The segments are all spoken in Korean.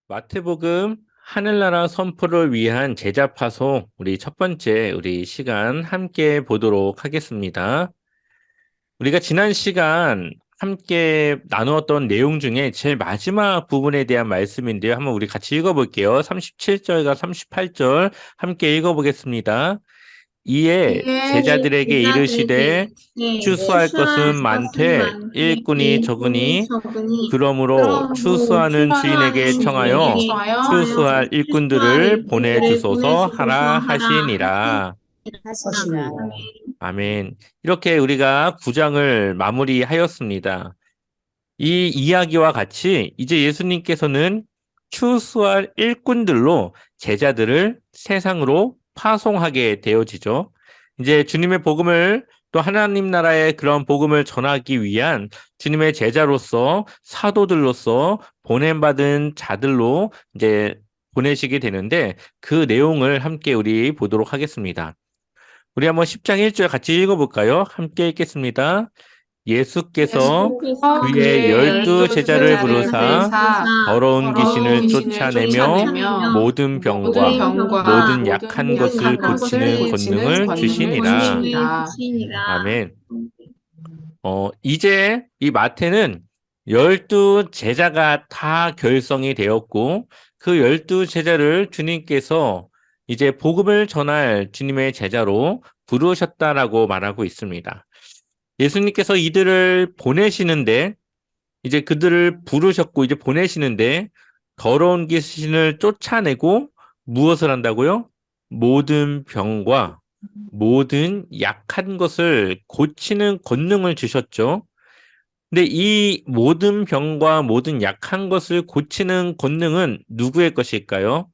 마태복음 하늘나라 선포를 위한 제자 파송 우리 첫 번째 우리 시간 함께 보도록 하겠습니다. 우리가 지난 시간 함께 나누었던 내용 중에 제일 마지막 부분에 대한 말씀인데요. 한번 우리 같이 읽어볼게요. 37절과 38절 함께 읽어보겠습니다. 이에 이에 제자들에게 제자들에게 이르시되 추수할 것은 추수할 것은 많되 많되 일꾼이 일꾼이 적으니 적으니 그러므로 그러므로 추수하는 주인에게 추수하는 청하여 주인에게 청하여 추수할 추수할 일꾼들을 일꾼들을 보내주소서 보내주소서 하라 하라 하시니라. 하시니라. 아멘. 이렇게 우리가 9장을 마무리하였습니다. 이 이야기와 같이 이제 예수님께서는 추수할 일꾼들로 제자들을 세상으로 파송하게 되어지죠. 이제 주님의 복음을 또 하나님 나라의 그런 복음을 전하기 위한 주님의 제자로서 사도들로서 보냄받은 자들로 이제 보내시게 되는데 그 내용을 함께 우리 보도록 하겠습니다. 우리 한번 10장 1절 같이 읽어볼까요? 함께 읽겠습니다. 예수께서 예수께서 그의 그의 열두 열두 제자를 제자를 부르사 부르사 더러운 더러운 귀신을 귀신을 쫓아내며 쫓아내며 모든 모든 병과 병과 모든 약한 것을 모든 약한 고치는 것을 권능을 고치는 주시니라. 권능을 주시니라. 아멘. 이제 이 마태는 12제자가 다 결성이 되었고 그 12제자를 주님께서 이제 복음을 전할 주님의 제자로 부르셨다라고 말하고 있습니다. 예수님께서 이들을 보내시는데 이제 그들을 부르셨고 이제 보내시는데 더러운 귀신을 쫓아내고 무엇을 한다고요? 모든 병과 모든 약한 것을 고치는 권능을 주셨죠. 근데 이 모든 병과 모든 약한 것을 고치는 권능은 누구의 것일까요?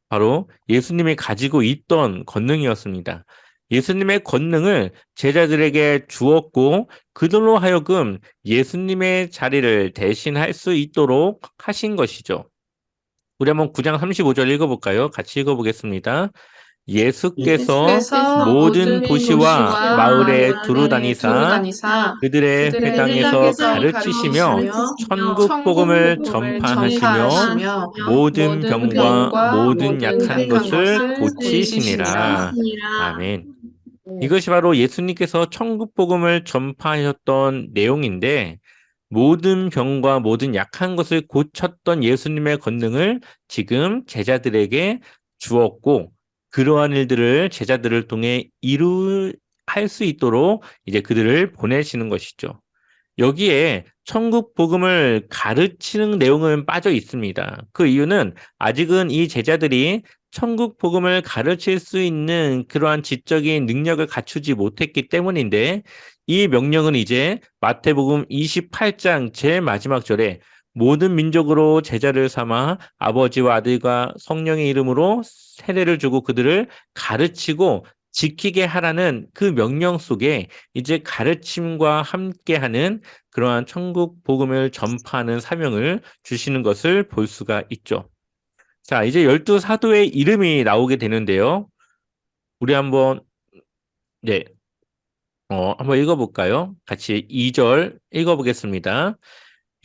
바로 예수님이 가지고 있던 권능이었습니다. 예수님의 권능을 제자들에게 주었고 그들로 하여금 예수님의 자리를 대신할 수 있도록 하신 것이죠. 우리 한번 9장 35절 읽어볼까요? 같이 읽어보겠습니다. 예수께서 예수께서 모든 모든 도시와 도시와 마을에 두루 마을에 두루 다니사 다니사 그들의 회당에서 그들에게서 가르치시며 가르치시며 천국 천국 복음을 복음을 전파하시며 전파하시며 모든 모든 병과 병과 모든 모든 약한 약한 것을 것을 고치시니라. 고치시니라. 아멘. 이것이 바로 예수님께서 천국 복음을 전파하셨던 내용인데 모든 병과 모든 약한 것을 고쳤던 예수님의 권능을 지금 제자들에게 주었고 그러한 일들을 제자들을 통해 할 수 있도록 이제 그들을 보내시는 것이죠. 여기에 천국 복음을 가르치는 내용은 빠져 있습니다. 그 이유는 아직은 이 제자들이 천국 복음을 가르칠 수 있는 그러한 지적인 능력을 갖추지 못했기 때문인데 이 명령은 이제 마태복음 28장 제일 마지막 절에 모든 민족으로 제자를 삼아 아버지와 아들과 성령의 이름으로 세례를 주고 그들을 가르치고 지키게 하라는 그 명령 속에 이제 가르침과 함께하는 그러한 천국 복음을 전파하는 사명을 주시는 것을 볼 수가 있죠. 자, 이제 12사도의 이름이 나오게 되는데요. 우리 한번 네, 한번 읽어볼까요? 같이 2절 읽어보겠습니다.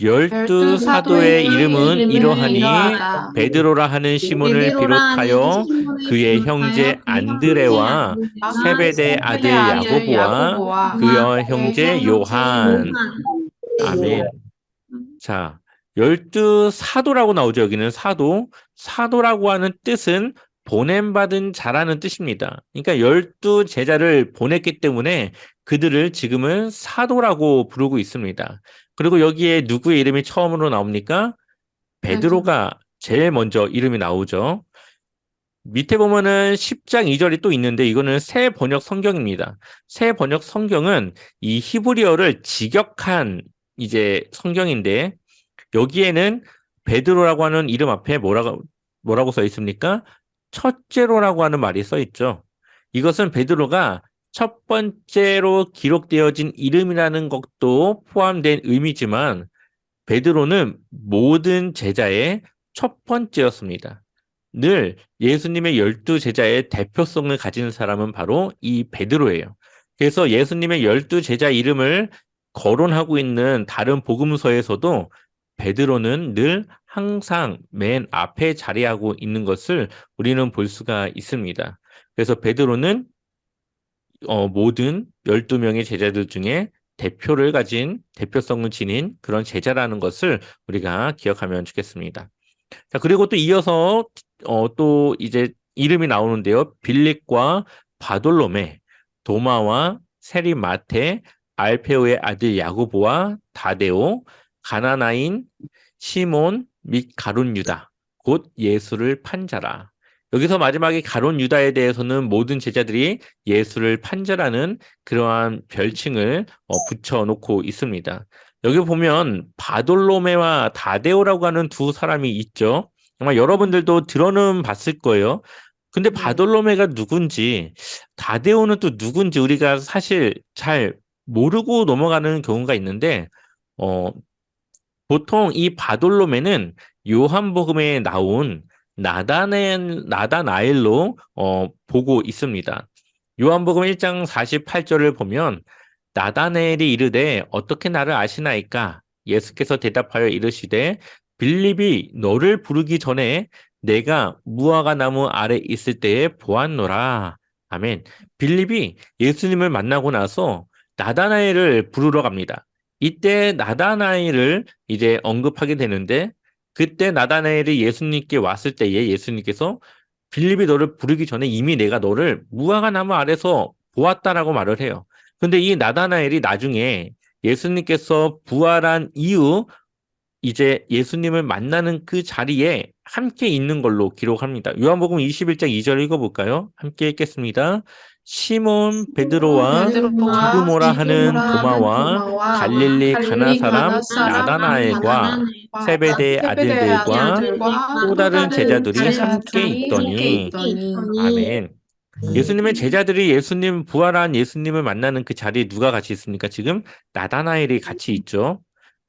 열두 열두 사도의 사도의 이름은 이름은 이러하니 이러하다. 베드로라 하는 시몬을 베드로라 하는 비롯하여 시몬을 그의 비롯하여 형제 그의 형제 안드레와 안드레와 세베대 세베대 아들 아들 야고보와 야고보와 그의 그의 형제 형제 요한. 요한. 아멘. 자, 열두 사도라고 나오죠. 여기는 사도. 사도라고 하는 뜻은 보냄받은 자라는 뜻입니다. 그러니까 열두 제자를 보냈기 때문에 그들을 지금은 사도라고 부르고 있습니다. 그리고 여기에 누구의 이름이 처음으로 나옵니까? 베드로. 베드로가 제일 먼저 이름이 나오죠. 밑에 보면은 10장 2절이 또 있는데 이거는 새 번역 성경입니다. 새 번역 성경은 이 히브리어를 직역한 이제 성경인데 여기에는 베드로라고 하는 이름 앞에 뭐라고 써 있습니까? 첫째로라고 하는 말이 써 있죠. 이것은 베드로가 첫 번째로 기록되어진 이름이라는 것도 포함된 의미지만 베드로는 모든 제자의 첫 번째였습니다. 늘 예수님의 12제자의 대표성을 가진 사람은 바로 이 베드로예요. 그래서 예수님의 12제자 이름을 거론하고 있는 다른 복음서에서도 베드로는 늘 항상 맨 앞에 자리하고 있는 것을 우리는 볼 수가 있습니다. 그래서 베드로는 모든 12명의 제자들 중에 대표를 가진 대표성을 지닌 그런 제자라는 것을 우리가 기억하면 좋겠습니다. 자, 그리고 또 이어서 또 이제 이름이 나오는데요. 빌립과 바돌로메, 도마와 세리마테, 알페오의 아들 야고보와 다데오, 가나나인 시몬 및 가룟 유다, 곧 예수를 판 자라. 여기서 마지막에 가룟 유다에 대해서는 모든 제자들이 예수를 판 자라는 그러한 별칭을 붙여놓고 있습니다. 여기 보면 바돌로메와 다데오라고 하는 두 사람이 있죠. 아마 여러분들도 들어는 봤을 거예요. 근데 바돌로메가 누군지, 다데오는 또 누군지 우리가 사실 잘 모르고 넘어가는 경우가 있는데, 어, 보통 이 바돌로메는 요한복음에 나온 나다나엘로 보고 있습니다. 요한복음 1장 48절을 보면 나다나엘이 이르되 어떻게 나를 아시나이까? 예수께서 대답하여 이르시되 빌립이 너를 부르기 전에 내가 무화과 나무 아래 있을 때에 보았노라. 아멘. 빌립이 예수님을 만나고 나서 나다나엘을 부르러 갑니다. 이때 나다나엘을 이제 언급하게 되는데 그때 나다나엘이 예수님께 왔을 때에 예수님께서 빌립이 너를 부르기 전에 이미 내가 너를 무화과 나무 아래서 보았다라고 말을 해요. 근데 이 나다나엘이 나중에 예수님께서 부활한 이후 이제 예수님을 만나는 그 자리에 함께 있는 걸로 기록합니다. 요한복음 21장 2절 읽어볼까요? 함께 읽겠습니다. 시몬 베드로와 디두모라 하는 도마와 갈릴리 가나 사람 나다나엘과 세베대의 아들들과 또 다른 제자들이 함께 있더니 아멘. 예수님의 제자들이 예수님 부활한 예수님을 만나는 그 자리에 누가 같이 있습니까? 지금 나다나엘이 같이 있죠.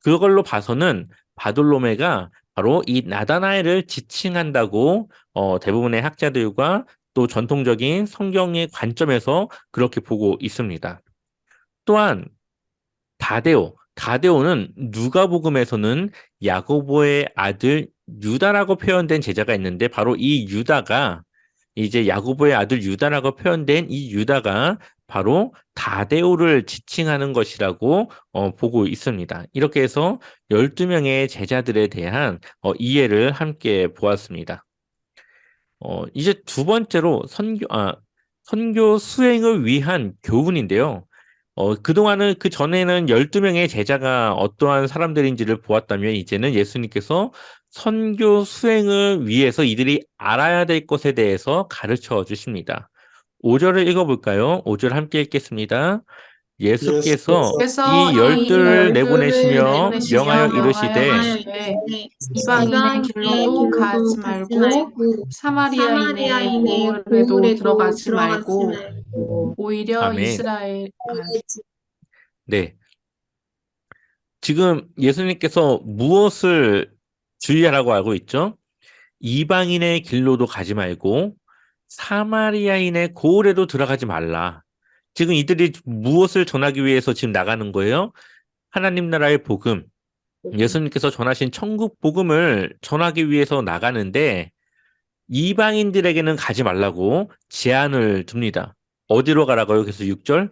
그걸로 봐서는 바돌로메가 바로 이 나다나엘을 지칭한다고 대부분의 학자들과 또 전통적인 성경의 관점에서 그렇게 보고 있습니다. 또한 다데오는 누가복음에서는 야고보의 아들 유다라고 표현된 제자가 있는데 바로 이 유다가 이제 야고보의 아들 유다라고 표현된 이 유다가 바로 다데오를 지칭하는 것이라고 보고 있습니다. 이렇게 해서 12명의 제자들에 대한 이해를 함께 보았습니다. 이제 두 번째로 선교 수행을 위한 교훈인데요. 그동안은 그 전에는 12명의 제자가 어떠한 사람들인지를 보았다면 이제는 예수님께서 선교 수행을 위해서 이들이 알아야 될 것에 대해서 가르쳐 주십니다. 5절을 읽어볼까요? 5절 함께 읽겠습니다. 예수께서 그래서 이 이 열둘을 열둘을 내보내시며 내보내시며 명하여 명하여 이르시되 이르시되 이방인의 길로도 가지 말고 사마리아인의 고을에도 들어가지 말고 오히려 아멘. 이스라엘 네. 지금 예수님께서 무엇을 주의하라고 하고 있죠? 이방인의 길로도 가지 말고 사마리아인의 고을에도 들어가지 말라. 지금 이들이 무엇을 전하기 위해서 지금 나가는 거예요? 하나님 나라의 복음, 예수님께서 전하신 천국 복음을 전하기 위해서 나가는데 이방인들에게는 가지 말라고 제안을 둡니다. 어디로 가라고요? 그래서 6절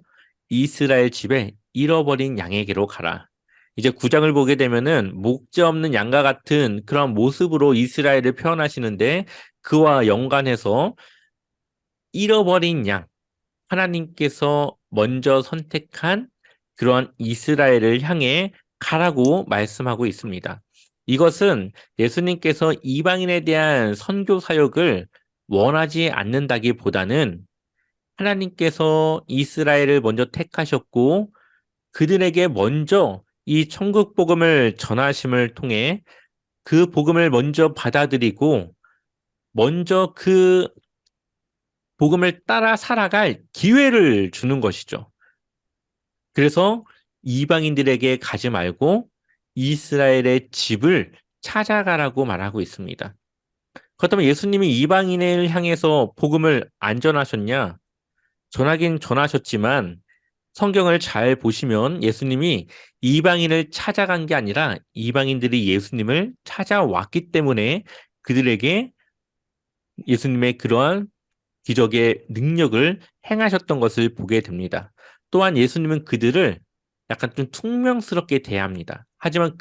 이스라엘 집에 잃어버린 양에게로 가라. 이제 9장을 보게 되면은 목재 없는 양과 같은 그런 모습으로 이스라엘을 표현하시는데 그와 연관해서 잃어버린 양, 하나님께서 먼저 선택한 그러한 이스라엘을 향해 가라고 말씀하고 있습니다. 이것은 예수님께서 이방인에 대한 선교 사역을 원하지 않는다기보다는 하나님께서 이스라엘을 먼저 택하셨고 그들에게 먼저 이 천국 복음을 전하심을 통해 그 복음을 먼저 받아들이고 먼저 그 복음을 따라 살아갈 기회를 주는 것이죠. 그래서 이방인들에게 가지 말고 이스라엘의 집을 찾아가라고 말하고 있습니다. 그렇다면 예수님이 이방인을 향해서 복음을 안 전하셨냐? 전하긴 전하셨지만 성경을 잘 보시면 예수님이 이방인을 찾아간 게 아니라 이방인들이 예수님을 찾아왔기 때문에 그들에게 예수님의 그러한 기적의 능력을 행하셨던 것을 보게 됩니다. 또한 예수님은 그들을 약간 좀 퉁명스럽게 대합니다. 하지만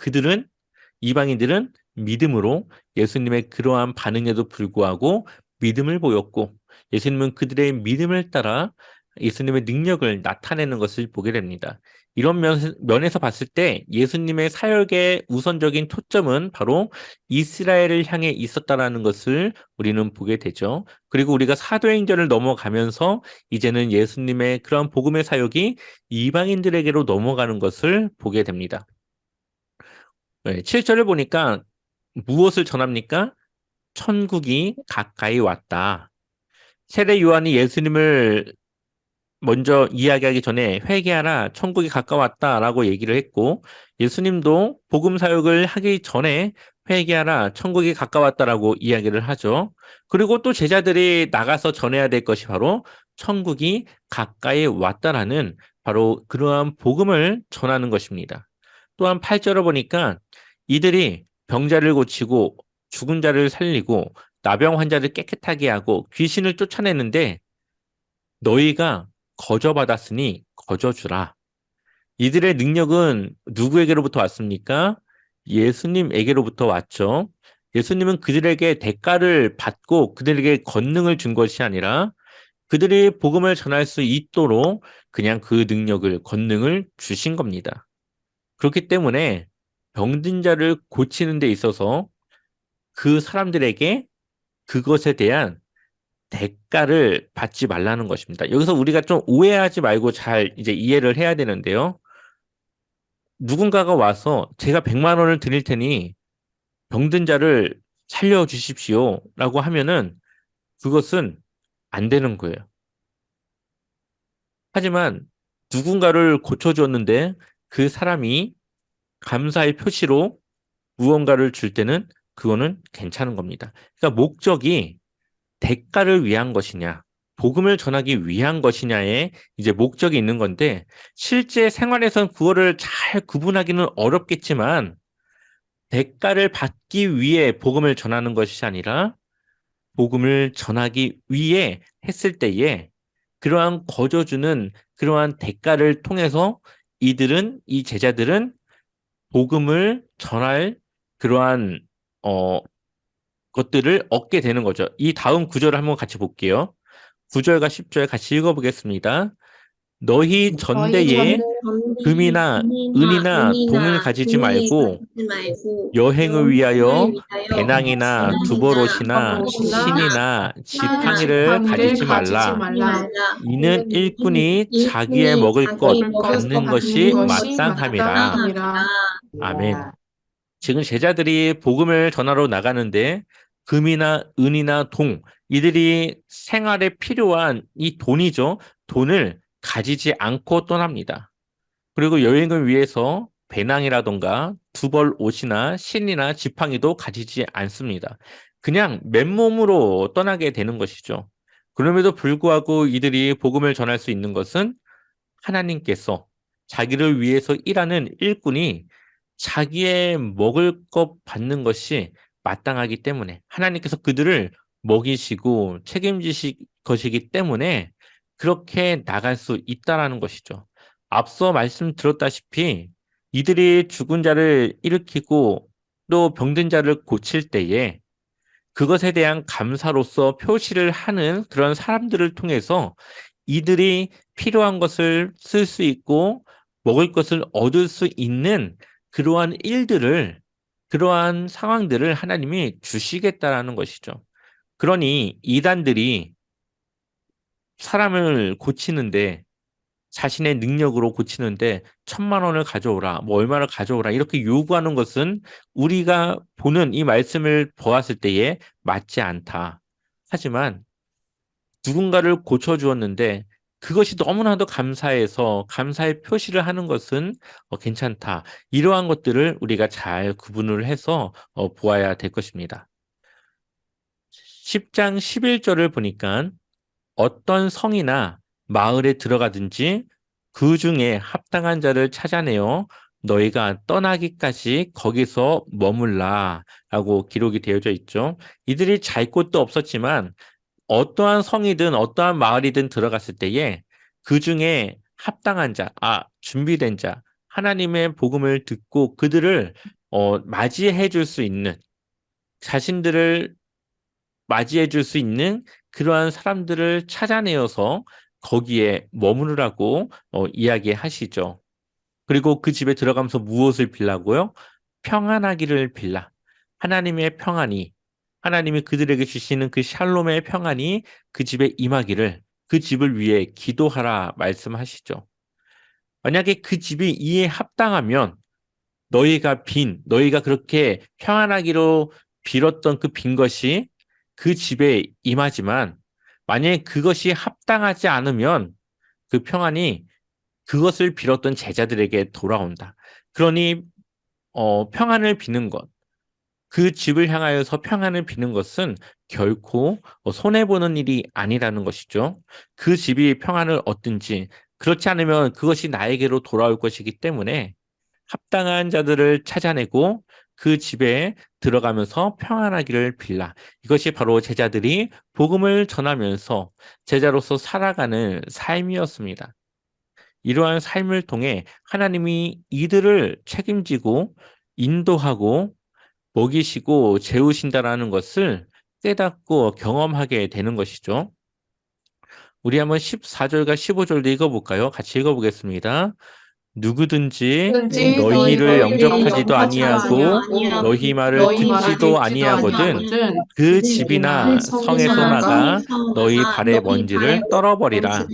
이방인들은 믿음으로 예수님의 그러한 반응에도 불구하고 믿음을 보였고 예수님은 그들의 믿음을 따라 예수님의 능력을 나타내는 것을 보게 됩니다. 이런 면에서 봤을 때 예수님의 사역의 우선적인 초점은 바로 이스라엘을 향해 있었다라는 것을 우리는 보게 되죠. 그리고 우리가 사도행전을 넘어가면서 이제는 예수님의 그러한 복음의 사역이 이방인들에게로 넘어가는 것을 보게 됩니다. 7절을 보니까 무엇을 전합니까? 천국이 가까이 왔다. 세례 요한이 예수님을 먼저 이야기하기 전에 회개하라, 천국이 가까웠다라고 얘기를 했고, 예수님도 복음 사역을 하기 전에 회개하라, 천국이 가까웠다라고 이야기를 하죠. 그리고 또 제자들이 나가서 전해야 될 것이 바로 천국이 가까이 왔다라는 바로 그러한 복음을 전하는 것입니다. 또한 8절을 보니까 이들이 병자를 고치고 죽은 자를 살리고 나병 환자를 깨끗하게 하고 귀신을 쫓아내는데 너희가 거저받았으니 거저주라. 이들의 능력은 누구에게로부터 왔습니까? 예수님에게로부터 왔죠. 예수님은 그들에게 대가를 받고 그들에게 권능을 준 것이 아니라 그들이 복음을 전할 수 있도록 그냥 그 능력을, 권능을 주신 겁니다. 그렇기 때문에 병든 자를 고치는 데 있어서 그 사람들에게 그것에 대한 대가를 받지 말라는 것입니다. 여기서 우리가 좀 오해하지 말고 잘 이제 이해를 해야 되는데요. 누군가가 와서 제가 100만 원을 드릴 테니 병든 자를 살려주십시오 라고 하면은 그것은 안 되는 거예요. 하지만 누군가를 고쳐주었는데 그 사람이 감사의 표시로 무언가를 줄 때는 그거는 괜찮은 겁니다. 그러니까 목적이 대가를 위한 것이냐, 복음을 전하기 위한 것이냐에 이제 목적이 있는 건데, 실제 생활에선 그거를 잘 구분하기는 어렵겠지만, 대가를 받기 위해 복음을 전하는 것이 아니라, 복음을 전하기 위해 했을 때에, 그러한 거저주는 그러한 대가를 통해서 이 제자들은 복음을 전할 그러한, 어, 것들을 얻게 되는 거죠. 이 다음 구절을 한번 같이 볼게요. 9절과 10절 같이 읽어보겠습니다. 너희 너희 전대에 전대 금이나 은이나 동을 가지지 말고 여행을 위하여 배낭이나 두버롯이나 옷이나 신이나 지팡이를 지팡이를 가지지 가지지 말라. 말라. 이는 일꾼이 자기의 먹을 것 먹을 것 받는 받는 것이 것이 마땅함이라. 마땅함이라. 아멘. 지금 제자들이 복음을 전하러 나가는데 금이나 은이나 동, 이들이 생활에 필요한 이 돈이죠. 돈을 가지지 않고 떠납니다. 그리고 여행을 위해서 배낭이라던가 두벌 옷이나 신이나 지팡이도 가지지 않습니다. 그냥 맨몸으로 떠나게 되는 것이죠. 그럼에도 불구하고 이들이 복음을 전할 수 있는 것은 하나님께서 자기를 위해서 일하는 일꾼이 자기의 먹을 것 받는 것이 마땅하기 때문에 하나님께서 그들을 먹이시고 책임지실 것이기 때문에 그렇게 나갈 수 있다라는 것이죠. 앞서 말씀드렸다시피 이들이 죽은 자를 일으키고 또 병든 자를 고칠 때에 그것에 대한 감사로서 표시를 하는 그런 사람들을 통해서 이들이 필요한 것을 쓸 수 있고 먹을 것을 얻을 수 있는 그러한 일들을, 그러한 상황들을 하나님이 주시겠다라는 것이죠. 그러니 이단들이 사람을 고치는데 자신의 능력으로 고치는데 1,000만 원을 가져오라, 뭐 얼마를 가져오라 이렇게 요구하는 것은 우리가 보는 이 말씀을 보았을 때에 맞지 않다. 하지만 누군가를 고쳐주었는데 그것이 너무나도 감사해서 감사의 표시를 하는 것은 괜찮다. 이러한 것들을 우리가 잘 구분을 해서 보아야 될 것입니다. 10장 11절을 보니까 어떤 성이나 마을에 들어가든지 그 중에 합당한 자를 찾아내어 너희가 떠나기까지 거기서 머물라 라고 기록이 되어져 있죠. 이들이 잘 곳도 없었지만 어떠한 성이든 어떠한 마을이든 들어갔을 때에 그 중에 합당한 자, 준비된 자, 하나님의 복음을 듣고 그들을 맞이해 줄 수 있는, 자신들을 맞이해 줄 수 있는 그러한 사람들을 찾아내어서 거기에 머무르라고 이야기하시죠. 그리고 그 집에 들어가면서 무엇을 빌라고요? 평안하기를 빌라. 하나님의 평안이, 하나님이 그들에게 주시는 그 샬롬의 평안이 그 집에 임하기를, 그 집을 위해 기도하라 말씀하시죠. 만약에 그 집이 이에 합당하면 너희가 그렇게 평안하기로 빌었던 그 빈 것이 그 집에 임하지만 만약에 그것이 합당하지 않으면 그 평안이 그것을 빌었던 제자들에게 돌아온다. 그러니 평안을 비는 것, 그 집을 향하여서 평안을 비는 것은 결코 손해보는 일이 아니라는 것이죠. 그 집이 평안을 얻든지 그렇지 않으면 그것이 나에게로 돌아올 것이기 때문에 합당한 자들을 찾아내고 그 집에 들어가면서 평안하기를 빌라. 이것이 바로 제자들이 복음을 전하면서 제자로서 살아가는 삶이었습니다. 이러한 삶을 통해 하나님이 이들을 책임지고 인도하고 먹이시고 재우신다라는 것을 깨닫고 경험하게 되는 것이죠. 우리 한번 14절과 15절도 읽어볼까요? 같이 읽어보겠습니다. 누구든지 누구든지 너희를 너희를 영접하지도 영접하지도 아니하고 아니하고 너희 말을 너희 말을 듣지도 듣지도 아니하거든 아니하거든 그 그 집이나 집이나 성에서 성에서 나가 나가 너희 발의 먼지를 떨어버리라.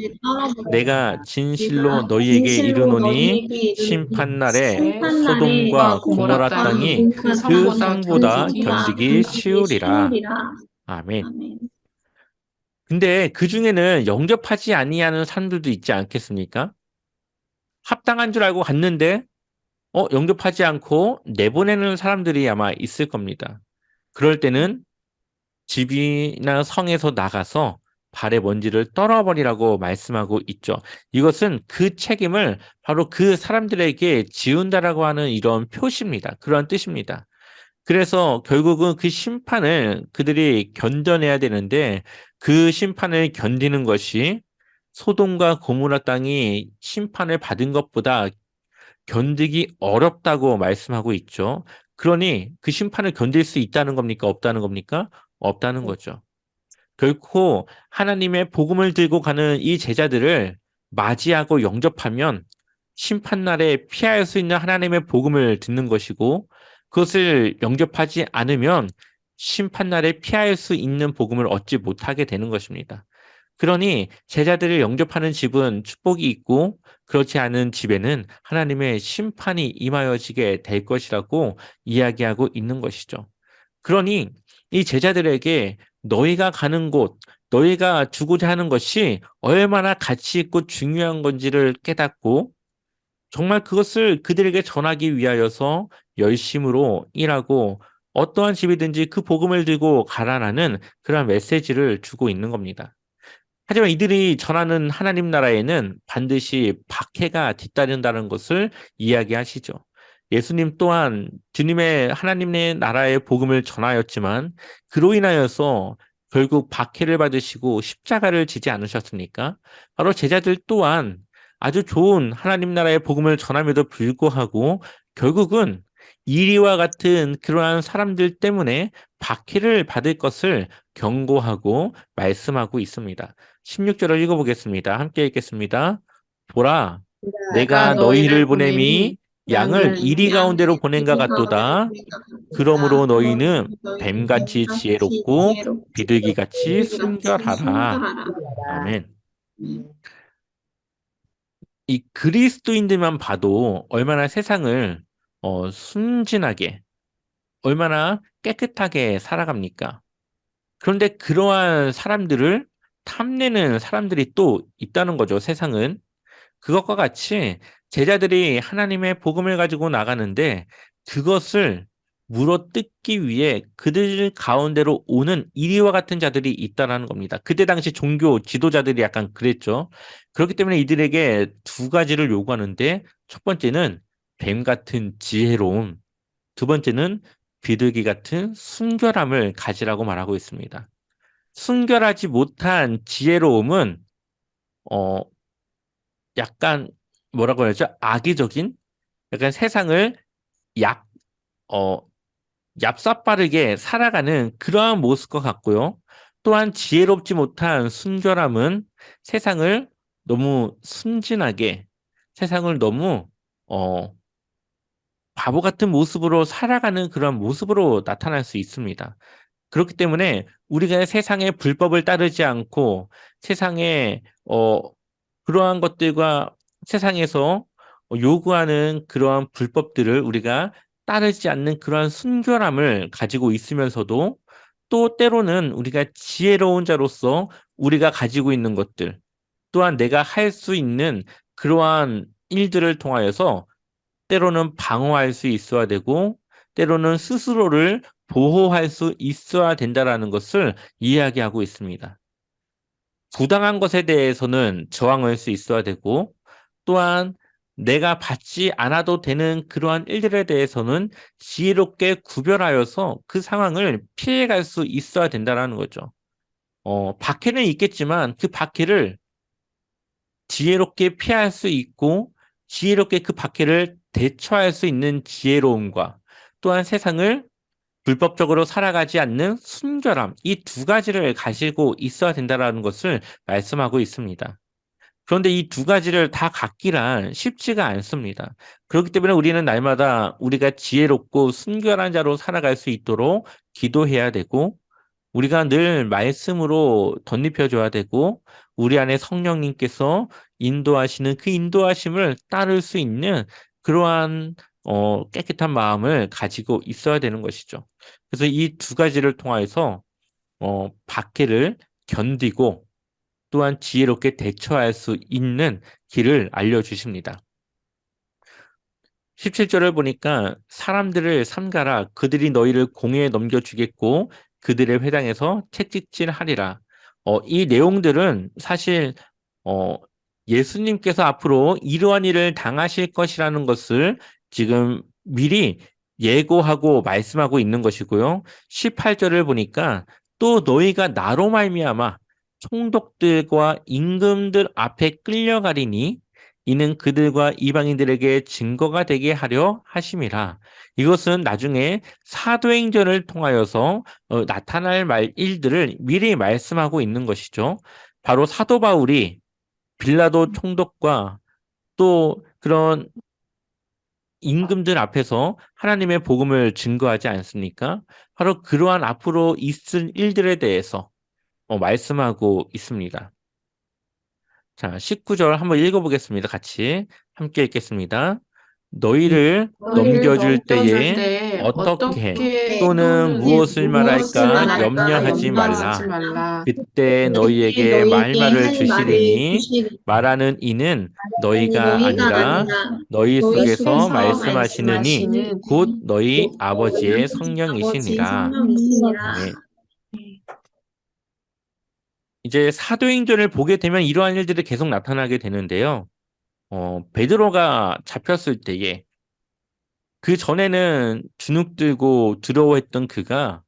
내가 진실로 너희에게 이르노니 심판날에 소돔과 소돔과 고모라 고모라 땅이 땅이 그 그 성보다 쌍보다 견디기 견디기 쉬우리라. 쉬우리라. 아멘. 근데 그 중에는 영접하지 아니하는 사람들도 있지 않겠습니까? 합당한 줄 알고 갔는데 영접하지 않고 내보내는 사람들이 아마 있을 겁니다. 그럴 때는 집이나 성에서 나가서 발의 먼지를 떨어버리라고 말씀하고 있죠. 이것은 그 책임을 바로 그 사람들에게 지운다라고 하는 이런 표시입니다. 그러한 뜻입니다. 그래서 결국은 그 심판을 그들이 견뎌내야 되는데 그 심판을 견디는 것이 소돔과 고모라 땅이 심판을 받은 것보다 견디기 어렵다고 말씀하고 있죠. 그러니 그 심판을 견딜 수 있다는 겁니까? 없다는 겁니까? 없다는 거죠. 결코 하나님의 복음을 들고 가는 이 제자들을 맞이하고 영접하면 심판날에 피할 수 있는 하나님의 복음을 듣는 것이고 그것을 영접하지 않으면 심판날에 피할 수 있는 복음을 얻지 못하게 되는 것입니다. 그러니 제자들을 영접하는 집은 축복이 있고 그렇지 않은 집에는 하나님의 심판이 임하여지게 될 것이라고 이야기하고 있는 것이죠. 그러니 이 제자들에게 너희가 가는 곳, 너희가 주고자 하는 것이 얼마나 가치 있고 중요한 건지를 깨닫고 정말 그것을 그들에게 전하기 위하여서 열심으로 일하고 어떠한 집이든지 그 복음을 들고 가라라는 그런 메시지를 주고 있는 겁니다. 하지만 이들이 전하는 하나님 나라에는 반드시 박해가 뒤따른다는 것을 이야기하시죠. 예수님 또한 주님의 하나님의 나라의 복음을 전하였지만 그로 인하여서 결국 박해를 받으시고 십자가를 지지 않으셨습니까? 바로 제자들 또한 아주 좋은 하나님 나라의 복음을 전함에도 불구하고 결국은 이리와 같은 그러한 사람들 때문에 박해를 받을 것을 경고하고 말씀하고 있습니다. 16절을 읽어보겠습니다. 함께 읽겠습니다. 보라, 내가 내가 너희를 너희를 보냄이 보내니 양을 양을 이리 가운데로 보낸가 같도다. 그러므로 너희는 뱀같이 지혜롭고 비둘기같이 순결하라. 아멘. 이 그리스도인들만 봐도 얼마나 세상을 순진하게, 얼마나 깨끗하게 살아갑니까? 그런데 그러한 사람들을 탐내는 사람들이 또 있다는 거죠, 세상은. 그것과 같이 제자들이 하나님의 복음을 가지고 나가는데 그것을 물어뜯기 위해 그들 가운데로 오는 이리와 같은 자들이 있다라는 겁니다. 그때 당시 종교 지도자들이 약간 그랬죠. 그렇기 때문에 이들에게 두 가지를 요구하는데 첫 번째는 뱀 같은 지혜로움, 두 번째는 비둘기 같은 순결함을 가지라고 말하고 있습니다. 순결하지 못한 지혜로움은 어 약간 뭐라고 해야죠? 악의적인 약간 세상을 약 어, 얍삽빠르게 살아가는 그러한 모습과 같고요. 또한 지혜롭지 못한 순결함은 세상을 너무 순진하게, 세상을 너무 어, 바보 같은 모습으로 살아가는 그런 모습으로 나타날 수 있습니다. 그렇기 때문에 우리가 세상의 불법을 따르지 않고 세상의 그러한 것들과 세상에서 요구하는 그러한 불법들을 우리가 따르지 않는 그러한 순결함을 가지고 있으면서도 또 때로는 우리가 지혜로운 자로서 우리가 가지고 있는 것들 또한 내가 할 수 있는 그러한 일들을 통하여서 때로는 방어할 수 있어야 되고 때로는 스스로를 보호할 수 있어야 된다라는 것을 이야기하고 있습니다. 부당한 것에 대해서는 저항할 수 있어야 되고 또한 내가 받지 않아도 되는 그러한 일들에 대해서는 지혜롭게 구별하여서 그 상황을 피해갈 수 있어야 된다라는 거죠. 박해는 있겠지만 그 박해를 지혜롭게 피할 수 있고 지혜롭게 그 박해를 대처할 수 있는 지혜로움과 또한 세상을 불법적으로 살아가지 않는 순결함, 이 두 가지를 가지고 있어야 된다는 것을 말씀하고 있습니다. 그런데 이 두 가지를 다 갖기란 쉽지가 않습니다. 그렇기 때문에 우리는 날마다 우리가 지혜롭고 순결한 자로 살아갈 수 있도록 기도해야 되고 우리가 늘 말씀으로 덧입혀줘야 되고 우리 안에 성령님께서 인도하시는 그 인도하심을 따를 수 있는 그러한 깨끗한 마음을 가지고 있어야 되는 것이죠. 그래서 이 두 가지를 통해서 박해를 견디고 또한 지혜롭게 대처할 수 있는 길을 알려주십니다. 17절을 보니까 사람들을 삼가라 그들이 너희를 공회에 넘겨주겠고 그들의 회당에서 채찍질하리라. 이 내용들은 사실 어, 예수님께서 앞으로 이러한 일을 당하실 것이라는 것을 지금 미리 예고하고 말씀하고 있는 것이고요. 18절을 보니까 또 너희가 나로 말미암아 총독들과 임금들 앞에 끌려가리니 이는 그들과 이방인들에게 증거가 되게 하려 하심이라. 이것은 나중에 사도행전을 통하여서 나타날 일들을 미리 말씀하고 있는 것이죠. 바로 사도 바울이 빌라도 총독과 또 그런 임금들 앞에서 하나님의 복음을 증거하지 않습니까? 바로 그러한 앞으로 있을 일들에 대해서 말씀하고 있습니다. 자, 19절 한번 읽어보겠습니다. 같이 함께 읽겠습니다. 너희를 너희를 넘겨줄 넘겨줄 때에 때 어떻게 어떻게 또는 무엇을 무엇을 말할까 말할까 염려하지 염려하지 말라. 말라. 그때 너희에게 할 말을 주시리니 말하는 이는 너희가 아니라 너희 너희 속에서 속에서 말씀하시느니 말씀하시는 곧 너희 아버지의 성령이시니라. 네. 이제 사도행전을 보게 되면 이러한 일들이 계속 나타나게 되는데요. 베드로가 잡혔을 때에 그 전에는 주눅 들고 두려워했던 그가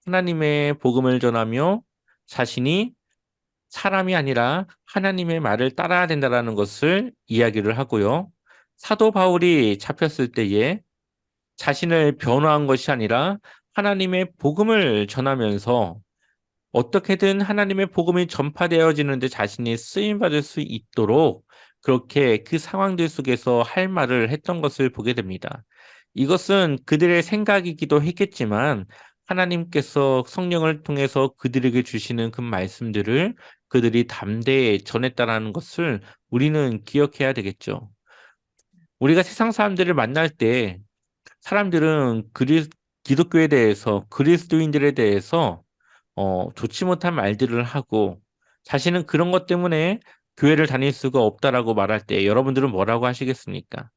하나님의 복음을 전하며 자신이 사람이 아니라 하나님의 말을 따라야 된다라는 것을 이야기를 하고요. 사도 바울이 잡혔을 때에 자신을 변호한 것이 아니라 하나님의 복음을 전하면서 어떻게든 하나님의 복음이 전파되어지는데 자신이 쓰임받을 수 있도록 그렇게 그 상황들 속에서 할 말을 했던 것을 보게 됩니다. 이것은 그들의 생각이기도 했겠지만 하나님께서 성령을 통해서 그들에게 주시는 그 말씀들을 그들이 담대히 전했다라는 것을 우리는 기억해야 되겠죠. 우리가 세상 사람들을 만날 때 사람들은 기독교에 대해서 그리스도인들에 대해서 좋지 못한 말들을 하고 자신은 그런 것 때문에 교회를 다닐 수가 없다라고 말할 때 여러분들은 뭐라고 하시겠습니까?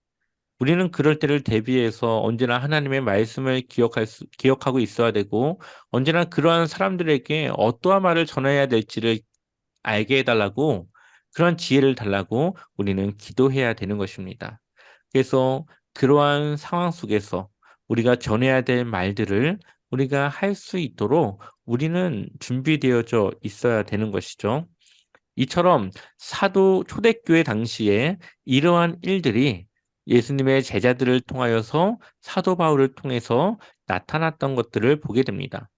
우리는 그럴 때를 대비해서 언제나 하나님의 말씀을 기억하고 있어야 되고, 언제나 그러한 사람들에게 어떠한 말을 전해야 될지를 알게 해달라고, 그런 지혜를 달라고 우리는 기도해야 되는 것입니다. 그래서 그러한 상황 속에서 우리가 전해야 될 말들을 우리가 할 수 있도록 우리는 준비되어져 있어야 되는 것이죠. 이처럼 사도 초대교회 당시에 이러한 일들이 예수님의 제자들을 통하여서 사도 바울을 통해서 나타났던 것들을 보게 됩니다.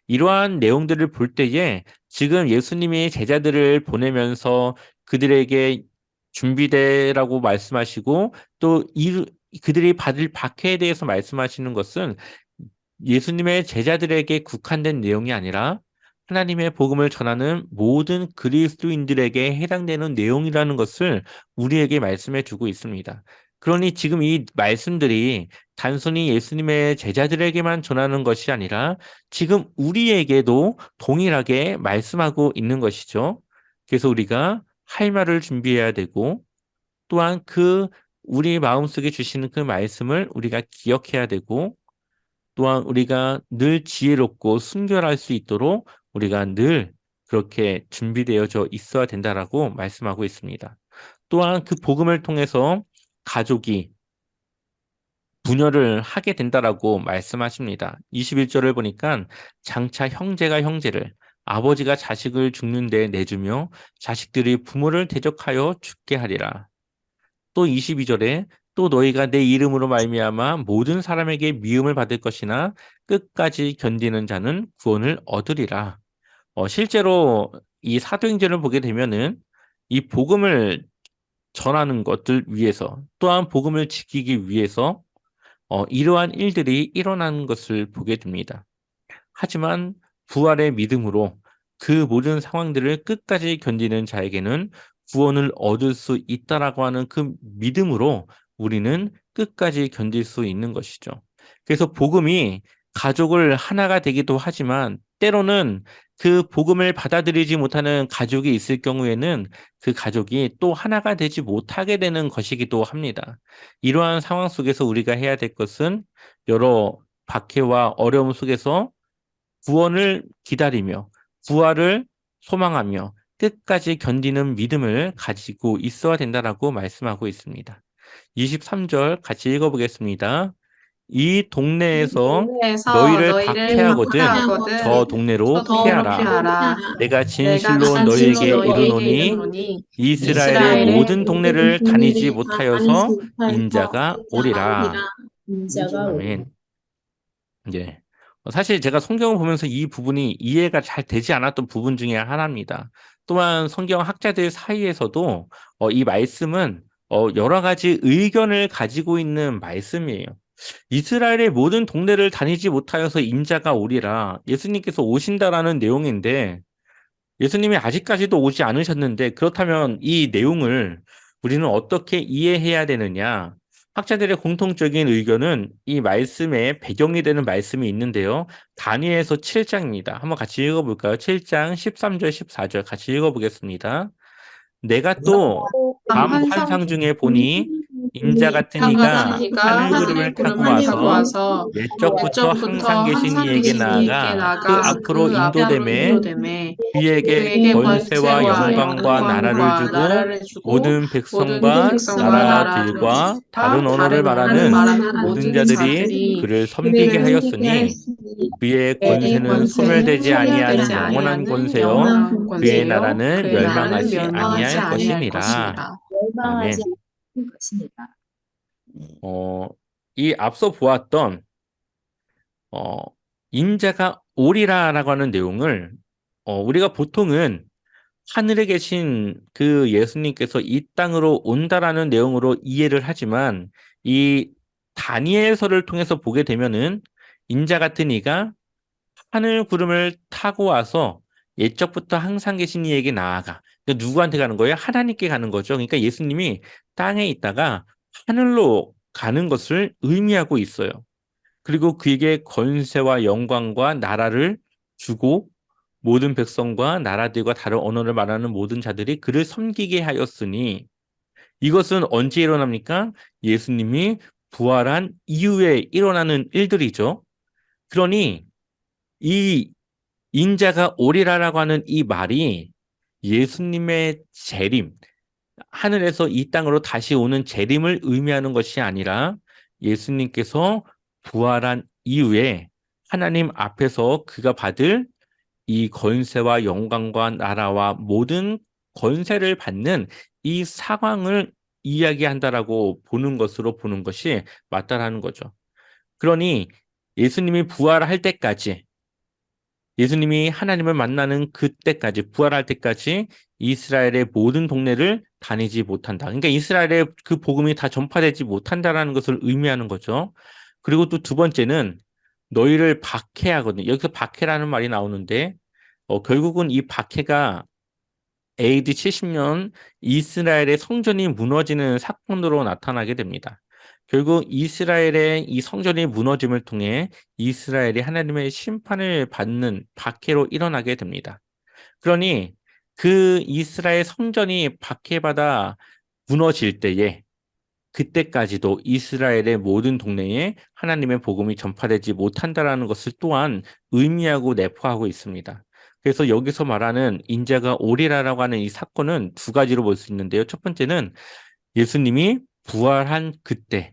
이러한 내용들을 볼 때에 지금 예수님이 제자들을 보내면서 그들에게 준비되라고 말씀하시고 또 그들이 받을 박해에 대해서 말씀하시는 것은 예수님의 제자들에게 국한된 내용이 아니라 하나님의 복음을 전하는 모든 그리스도인들에게 해당되는 내용이라는 것을 우리에게 말씀해 주고 있습니다. 그러니 지금 이 말씀들이 단순히 예수님의 제자들에게만 전하는 것이 아니라 지금 우리에게도 동일하게 말씀하고 있는 것이죠. 그래서 우리가 할 말을 준비해야 되고 또한 우리 마음속에 주시는 그 말씀을 우리가 기억해야 되고 또한 우리가 늘 지혜롭고 순결할 수 있도록 우리가 늘 그렇게 준비되어져 있어야 된다라고 말씀하고 있습니다. 또한 그 복음을 통해서 가족이 분열을 하게 된다라고 말씀하십니다. 21절을 보니까 장차 형제가 형제를 아버지가 자식을 죽는 데 내주며 자식들이 부모를 대적하여 죽게 하리라. 또 22절에 또 너희가 내 이름으로 말미암아 모든 사람에게 미움을 받을 것이나 끝까지 견디는 자는 구원을 얻으리라. 실제로 이 사도행전을 보게 되면은 이 복음을 전하는 것들 위해서 또한 복음을 지키기 위해서 이러한 일들이 일어나는 것을 보게 됩니다. 하지만 부활의 믿음으로 그 모든 상황들을 끝까지 견디는 자에게는 구원을 얻을 수 있다라고 하는 그 믿음으로 우리는 끝까지 견딜 수 있는 것이죠. 그래서 복음이 가족을 하나가 되기도 하지만 때로는 그 복음을 받아들이지 못하는 가족이 있을 경우에는 그 가족이 또 하나가 되지 못하게 되는 것이기도 합니다. 이러한 상황 속에서 우리가 해야 될 것은 여러 박해와 어려움 속에서 구원을 기다리며 부활을 소망하며 끝까지 견디는 믿음을 가지고 있어야 된다라고 말씀하고 있습니다. 23절 같이 읽어보겠습니다. 이 동네에서 동네에서 너희를 너희를 박해하거든 박해하거든 저 저 동네로 동네로 피하라. 피하라. 내가 내가 진실로 진실로 너희에게 너희에게 이르노니 이르노니 이스라엘의 이스라엘의 모든 동네를 다니지 못하여서 인자가 오리라. 아멘. 예. 사실 제가 성경을 보면서 이 부분이 이해가 잘 되지 않았던 부분 중에 하나입니다. 또한 성경 학자들 사이에서도 이 말씀은 여러 가지 의견을 가지고 있는 말씀이에요. 이스라엘의 모든 동네를 다니지 못하여서 인자가 오리라. 예수님께서 오신다라는 내용인데 예수님이 아직까지도 오지 않으셨는데 그렇다면 이 내용을 우리는 어떻게 이해해야 되느냐? 학자들의 공통적인 의견은 이 말씀의 배경이 되는 말씀이 있는데요. 다니엘서 7장입니다. 한번 같이 읽어볼까요? 7장 13절, 14절 같이 읽어보겠습니다. 내가 또 밤 환상 환상 중에 보니 인자 같은 이가 이가 하늘 구름을 하늘 타고 구름을 타고 와서 와서 옛적부터 항상 옛적부터 계신 항상 이에게 계신 이에게 나아가 그 나아가 앞으로 그 앞으로 인도됨에 인도됨에 그에게 그에게 권세와 권세와 영광과 나라를 영광과 주고 나라를 주고 모든 모든 백성과 백성과 나라들과 다른 나라들과 언어를 다른 언어를 말하는 말하는 모든 모든 자들이 자들이 그를 섬기게 그를 하였으니 그의 그의 권세는 권세는 소멸되지 소멸되지 아니하는 영원한 아니하는 권세요 영원한 그의 권세요. 나라는 그의 나라는 멸망하지 멸망하지 아니할 아니할 것이니라. 것이니라. 아멘. 어, 이 앞서 보았던 어, 인자가 오리라라고 하는 내용을 우리가 보통은 하늘에 계신 그 예수님께서 이 땅으로 온다라는 내용으로 이해를 하지만 이 다니엘서를 통해서 보게 되면은 인자 같은 이가 하늘 구름을 타고 와서 옛적부터 항상 계신 이에게 나아가. 그러니까 누구한테 가는 거예요? 하나님께 가는 거죠. 그러니까 예수님이 땅에 있다가 하늘로 가는 것을 의미하고 있어요. 그리고 그에게 권세와 영광과 나라를 주고 모든 백성과 나라들과 다른 언어를 말하는 모든 자들이 그를 섬기게 하였으니 이것은 언제 일어납니까? 예수님이 부활한 이후에 일어나는 일들이죠. 그러니 이 인자가 오리라라고 하는 이 말이 예수님의 재림, 하늘에서 이 땅으로 다시 오는 재림을 의미하는 것이 아니라 예수님께서 부활한 이후에 하나님 앞에서 그가 받을 이 권세와 영광과 나라와 모든 권세를 받는 이 상황을 이야기한다라고 보는 것으로 보는 것이 맞다라는 거죠. 그러니 예수님이 부활할 때까지, 예수님이 하나님을 만나는 그때까지, 부활할 때까지 이스라엘의 모든 동네를 다니지 못한다. 그러니까 이스라엘의 그 복음이 다 전파되지 못한다라는 것을 의미하는 거죠. 그리고 또 두 번째는 너희를 박해하거든. 여기서 박해라는 말이 나오는데, 결국은 이 박해가 AD 70년 이스라엘의 성전이 무너지는 사건으로 나타나게 됩니다. 결국 이스라엘의 이 성전이 무너짐을 통해 이스라엘이 하나님의 심판을 받는 박해로 일어나게 됩니다. 그러니 그 이스라엘 성전이 박해받아 무너질 때에 그때까지도 이스라엘의 모든 동네에 하나님의 복음이 전파되지 못한다라는 것을 또한 의미하고 내포하고 있습니다. 그래서 여기서 말하는 인자가 오리라라고 하는 이 사건은 두 가지로 볼 수 있는데요. 첫 번째는 예수님이 부활한 그때,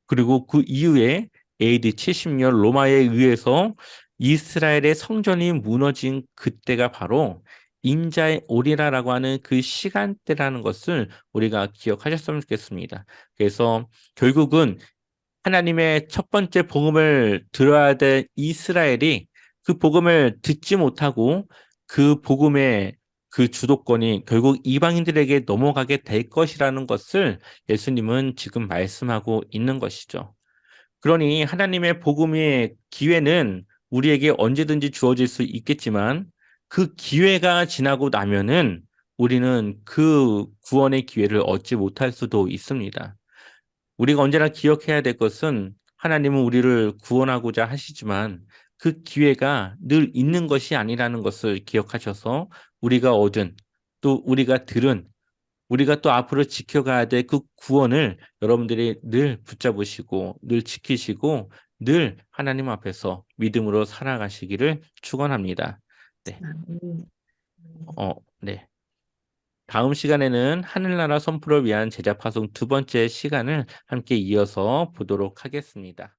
그리고 그 이후에 AD 70년 로마에 의해서 이스라엘의 성전이 무너진 그때가 바로 인자의 오리라라고 하는 그 시간대라는 것을 우리가 기억하셨으면 좋겠습니다. 그래서 결국은 하나님의 첫 번째 복음을 들어야 될 이스라엘이 그 복음을 듣지 못하고 그 복음의 그 주도권이 결국 이방인들에게 넘어가게 될 것이라는 것을 예수님은 지금 말씀하고 있는 것이죠. 그러니 하나님의 복음의 기회는 우리에게 언제든지 주어질 수 있겠지만 그 기회가 지나고 나면은 우리는 그 구원의 기회를 얻지 못할 수도 있습니다. 우리가 언제나 기억해야 될 것은 하나님은 우리를 구원하고자 하시지만 그 기회가 늘 있는 것이 아니라는 것을 기억하셔서 우리가 얻은 또 우리가 들은 우리가 또 앞으로 지켜가야 될 그 구원을 여러분들이 늘 붙잡으시고 늘 지키시고 늘 하나님 앞에서 믿음으로 살아가시기를 축원합니다. 네. 네. 다음 시간에는 하늘나라 선포를 위한 제자 파송 두 번째 시간을 함께 이어서 보도록 하겠습니다.